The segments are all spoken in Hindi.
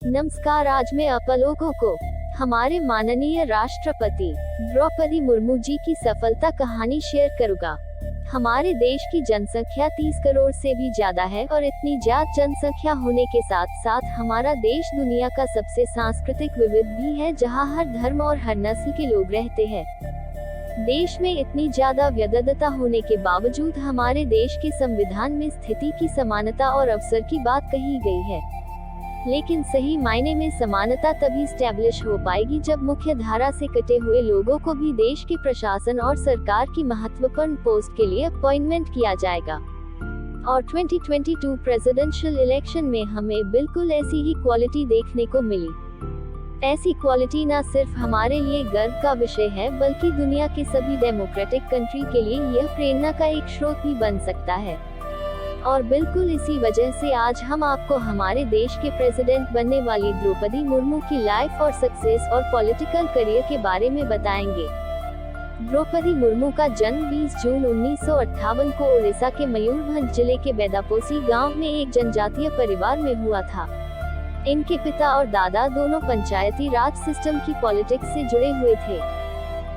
नमस्कार। आज मैं आप लोगों को हमारे माननीय राष्ट्रपति द्रौपदी मुर्मू जी की सफलता कहानी शेयर करूंगा। हमारे देश की जनसंख्या 30 करोड़ से भी ज्यादा है और इतनी ज्यादा जनसंख्या होने के साथ साथ हमारा देश दुनिया का सबसे सांस्कृतिक विविध भी है, जहां हर धर्म और हर नस्ल के लोग रहते हैं। देश में इतनी ज्यादा विविधता होने के बावजूद हमारे देश के संविधान में स्थिति की समानता और अवसर की बात कही गई है। लेकिन सही मायने में समानता तभी स्टैब्लिश हो पाएगी जब मुख्य धारा से कटे हुए लोगों को भी देश के प्रशासन और सरकार की महत्वपूर्ण पोस्ट के लिए अपॉइंटमेंट किया जाएगा। और 2022 प्रेसिडेंशियल इलेक्शन में हमें बिल्कुल ऐसी ही क्वालिटी देखने को मिली। ऐसी क्वालिटी न सिर्फ हमारे लिए गर्व का विषय है, बल्कि दुनिया के सभी डेमोक्रेटिक कंट्री के लिए यह प्रेरणा का एक स्रोत भी बन सकता है। और बिल्कुल इसी वजह से आज हम आपको हमारे देश के प्रेसिडेंट बनने वाली द्रौपदी मुर्मू की लाइफ और सक्सेस और पॉलिटिकल करियर के बारे में बताएंगे। द्रौपदी मुर्मू का जन्म 20 जून 1958 को उड़ीसा के मयूरभंज जिले के बेदापोसी गांव में एक जनजातीय परिवार में हुआ था। इनके पिता और दादा दोनों पंचायती राज सिस्टम की पॉलिटिक्स से जुड़े हुए थे।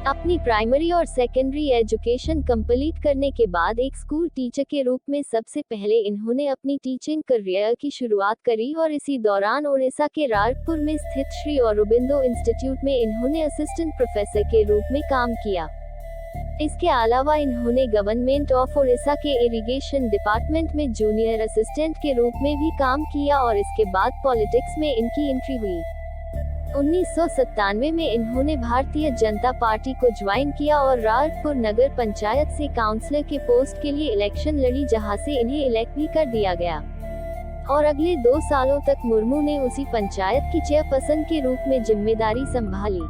अपनी प्राइमरी और सेकेंडरी एजुकेशन कंप्लीट करने के बाद एक स्कूल टीचर के रूप में सबसे पहले इन्होंने अपनी टीचिंग करियर की शुरुआत करी और इसी दौरान उड़ीसा के रायपुर में स्थित श्री औरोबिंदो इंस्टीट्यूट में इन्होंने असिस्टेंट प्रोफेसर के रूप में काम किया। इसके अलावा इन्होंने गवर्नमेंट ऑफ उड़ीसा के इरिगेशन डिपार्टमेंट में जूनियर असिस्टेंट के रूप में भी काम किया और इसके बाद पॉलिटिक्स में इनकी एंट्री हुई। 1997 में इन्होंने भारतीय जनता पार्टी को ज्वाइन किया और रायपुर नगर पंचायत से काउंसलर के पोस्ट के लिए इलेक्शन लड़ी, जहां से इन्हें इलेक्ट भी कर दिया गया। और अगले 2 सालों तक मुर्मू ने उसी पंचायत की चेयरपर्सन के रूप में जिम्मेदारी संभाली।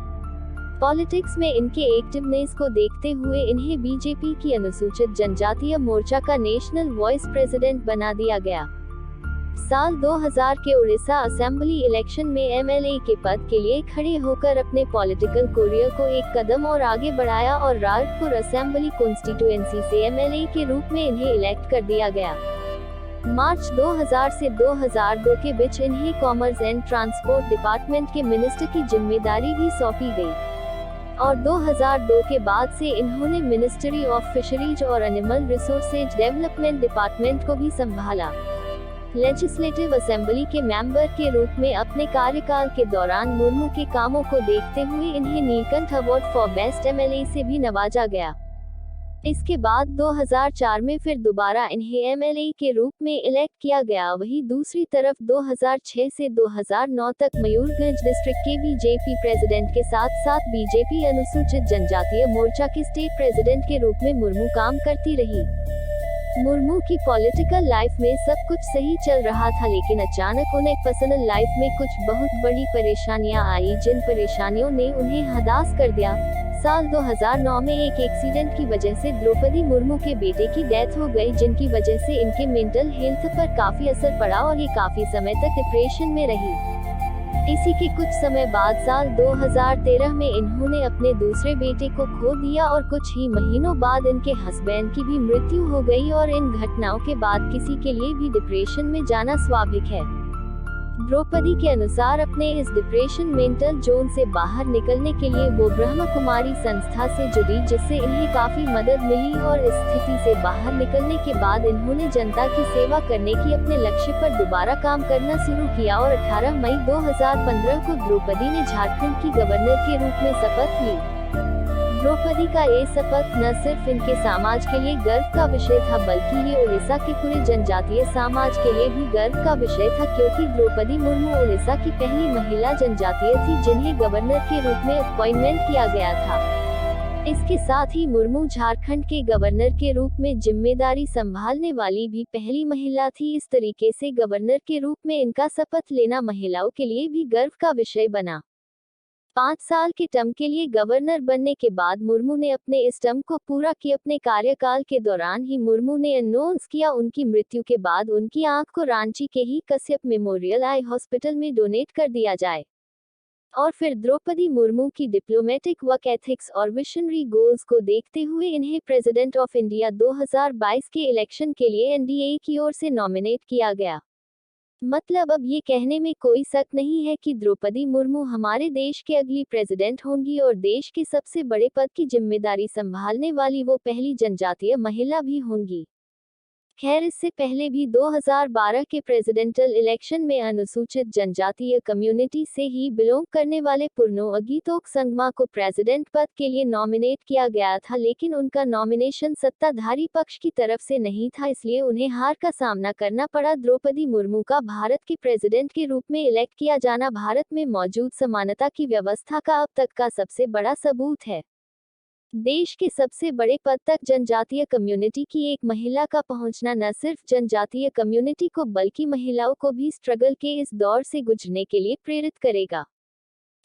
पॉलिटिक्स में इनके एक्टिवनेस को देखते हुए इन्हें बीजेपी की अनुसूचित जनजातीय मोर्चा का नेशनल वाइस प्रेसिडेंट बना दिया गया। साल 2000 के उड़ीसा असेंबली इलेक्शन में एमएलए के पद के लिए खड़े होकर अपने पॉलिटिकल करियर को एक कदम और आगे बढ़ाया और रायपुर असेंबली कॉन्स्टिट्यूएंसी से एमएलए के रूप में इन्हें इलेक्ट कर दिया गया। मार्च 2000 से 2002 के बीच इन्हें कॉमर्स एंड ट्रांसपोर्ट डिपार्टमेंट के मिनिस्टर की जिम्मेदारी भी सौंपी गई और 2002 के बाद से इन्होंने मिनिस्ट्री ऑफ फिशरीज और एनिमल रिसोर्सेज डेवलपमेंट डिपार्टमेंट को भी संभाला। लेजिस्लेटिव असेंबली के मेंबर के रूप में अपने कार्यकाल के दौरान मुर्मू के कामों को देखते हुए इन्हें Neelkanth award for best MLA से भी नवाजा गया। इसके बाद 2004 में फिर दोबारा इन्हें एमएलए के रूप में इलेक्ट किया गया। वहीं दूसरी तरफ 2006 से 2009 तक मयूरभंज डिस्ट्रिक्ट के बीजेपी प्रेसिडेंट के साथ साथ बीजेपी अनुसूचित जनजातीय मोर्चा के स्टेट प्रेसिडेंट के रूप में मुर्मू काम करती रही। मुर्मू की पॉलिटिकल लाइफ में सब कुछ सही चल रहा था, लेकिन अचानक उन्हें पर्सनल लाइफ में कुछ बहुत बड़ी परेशानियां आई, जिन परेशानियों ने उन्हें हताश कर दिया। साल 2009 में एक एक्सीडेंट की वजह से द्रौपदी मुर्मू के बेटे की डेथ हो गई, जिनकी वजह से इनके मेंटल हेल्थ पर काफी असर पड़ा और ये काफी समय तक डिप्रेशन में रही। इसी के कुछ समय बाद साल 2013 में इन्होंने अपने दूसरे बेटे को खो दिया और कुछ ही महीनों बाद इनके हस्बैंड की भी मृत्यु हो गई और इन घटनाओं के बाद किसी के लिए भी डिप्रेशन में जाना स्वाभाविक है। द्रौपदी के अनुसार अपने इस डिप्रेशन मेंटल जोन से बाहर निकलने के लिए वो ब्रह्म कुमारी संस्था से जुड़ी, जिससे इन्हें काफी मदद मिली और इस स्थिति से बाहर निकलने के बाद इन्होंने जनता की सेवा करने की अपने लक्ष्य पर दोबारा काम करना शुरू किया और 18 मई 2015 को द्रौपदी ने झारखंड की गवर्नर के रूप में शपथ ली। द्रौपदी का ये शपथ न सिर्फ इनके समाज के लिए गर्व का विषय था, बल्कि ये उड़ीसा के पूरे जनजातीय समाज के लिए भी गर्व का विषय था, क्योंकि द्रौपदी मुर्मू उड़ीसा की पहली महिला जनजातीय थी जिन्हें गवर्नर के रूप में अपॉइंटमेंट किया गया था। इसके साथ ही मुर्मू झारखंड के गवर्नर के रूप में जिम्मेदारी संभालने वाली भी पहली महिला थी। इस तरीके से गवर्नर के रूप में इनका शपथ लेना महिलाओं के लिए भी गर्व का विषय बना। 5 साल के टर्म के लिए गवर्नर बनने के बाद मुर्मू ने अपने इस टर्म को पूरा किया। अपने कार्यकाल के दौरान ही मुर्मू ने अनाउंस किया उनकी मृत्यु के बाद उनकी आंख को रांची के ही कश्यप मेमोरियल आई हॉस्पिटल में डोनेट कर दिया जाए। और फिर द्रौपदी मुर्मू की डिप्लोमेटिक वर्क एथिक्स और विशनरी गोल्स को देखते हुए इन्हें प्रेसिडेंट ऑफ इंडिया 2022 के इलेक्शन के लिए एनडीए की ओर से नॉमिनेट किया गया। मतलब अब ये कहने में कोई शक नहीं है कि द्रौपदी मुर्मू हमारे देश के अगली प्रेसिडेंट होंगी और देश के सबसे बड़े पद की जिम्मेदारी संभालने वाली वो पहली जनजातीय महिला भी होंगी। खैर, इससे पहले भी 2012 के प्रेसिडेंटल इलेक्शन में अनुसूचित जनजातीय कम्युनिटी से ही बिलोंग करने वाले पुरनो अगीतोक संगमा को प्रेसिडेंट पद के लिए नॉमिनेट किया गया था, लेकिन उनका नॉमिनेशन सत्ताधारी पक्ष की तरफ से नहीं था, इसलिए उन्हें हार का सामना करना पड़ा। द्रौपदी मुर्मू का भारत के प्रेसिडेंट के रूप में इलेक्ट किया जाना भारत में मौजूद समानता की व्यवस्था का अब तक का सबसे बड़ा सबूत है। देश के सबसे बड़े पद तक जनजातीय कम्युनिटी की एक महिला का पहुंचना न सिर्फ जनजातीय कम्युनिटी को बल्कि महिलाओं को भी स्ट्रगल के इस दौर से गुजरने के लिए प्रेरित करेगा।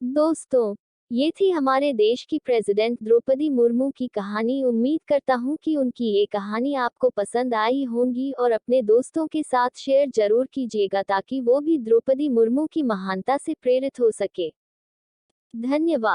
दोस्तों, ये थी हमारे देश की प्रेसिडेंट द्रौपदी मुर्मू की कहानी। उम्मीद करता हूँ कि उनकी ये कहानी आपको पसंद आई होगी और अपने दोस्तों के साथ शेयर जरूर कीजिएगा ताकि वो भी द्रौपदी मुर्मू की महानता से प्रेरित हो सके। धन्यवाद।